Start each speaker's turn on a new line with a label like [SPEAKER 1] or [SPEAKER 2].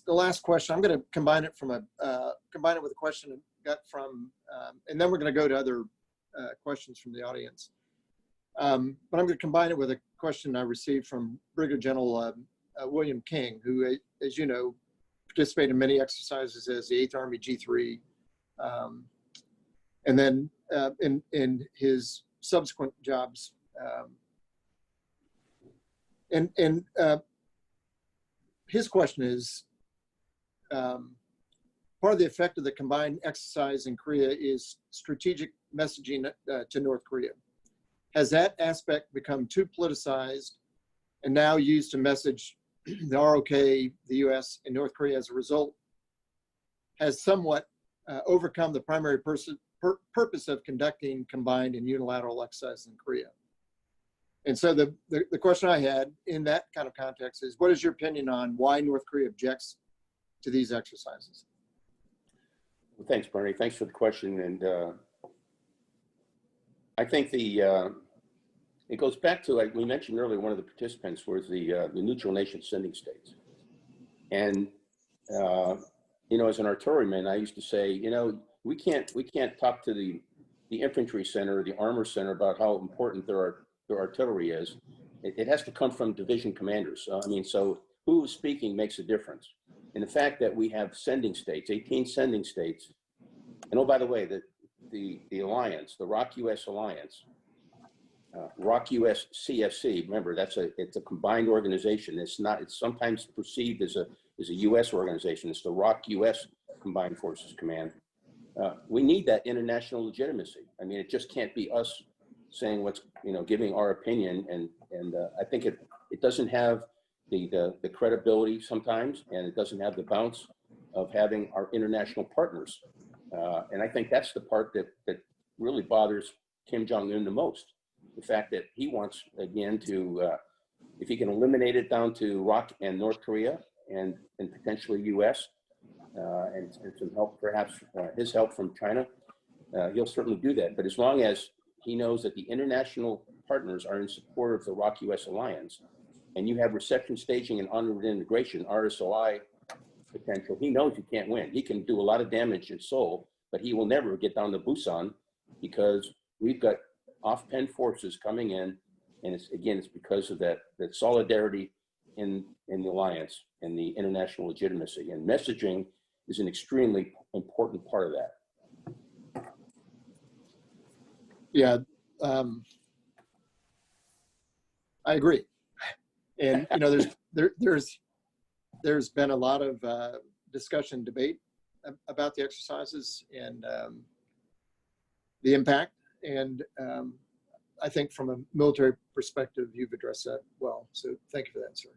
[SPEAKER 1] the last question. I'm going to combine it with a question I got from, and then we're going to go to other questions from the audience. But I'm going to combine it with a question I received from Brigadier General William King, who, as you know, participated in many exercises as the 8th Army G3, and then in his subsequent jobs. His question is, part of the effect of the combined exercise in Korea is strategic messaging to North Korea. Has that aspect become too politicized and now used to message the ROK, the US, and North Korea as a result, has somewhat overcome the primary purpose of conducting combined and unilateral exercises in Korea? And so the question I had in that kind of context is, what is your opinion on why North Korea objects to these exercises?
[SPEAKER 2] Well, thanks, Bernie. Thanks for the question. And I think it goes back to, like we mentioned earlier, one of the participants was the neutral nation sending states. And, you know, as an artilleryman, I used to say, you know, we can't talk to the infantry center, the armor center about how important their artillery is. It has to come from division commanders. I mean, so who's speaking makes a difference. And the fact that we have sending states, 18 sending states, and oh, by the way, the alliance, the ROK-US alliance, ROK-US CFC, remember, it's a combined organization. It's sometimes perceived as a US organization. It's the ROK-US Combined Forces Command. We need that international legitimacy. I mean, it just can't be us saying what's, you know, giving our opinion, and I think it doesn't have the credibility sometimes, and it doesn't have the bounce of having our international partners. And I think that's the part that really bothers Kim Jong-un the most. The fact that he wants, again, to, if he can eliminate it down to ROK and North Korea and potentially US, and some help, perhaps his help from China, he'll certainly do that. But as long as he knows that the international partners are in support of the ROK-US alliance, and you have reception staging and onward integration, RSOI potential, he knows you can't win. He can do a lot of damage in Seoul, but he will never get down to Busan, because we've got off-pen forces coming in, and it's because of that solidarity in the alliance and the international legitimacy. And messaging is an extremely important part of that.
[SPEAKER 1] Yeah, I agree. And you know, there's been a lot of discussion, debate about the exercises and the impact. And I think from a military perspective, you've addressed that well. So thank you for that, sir.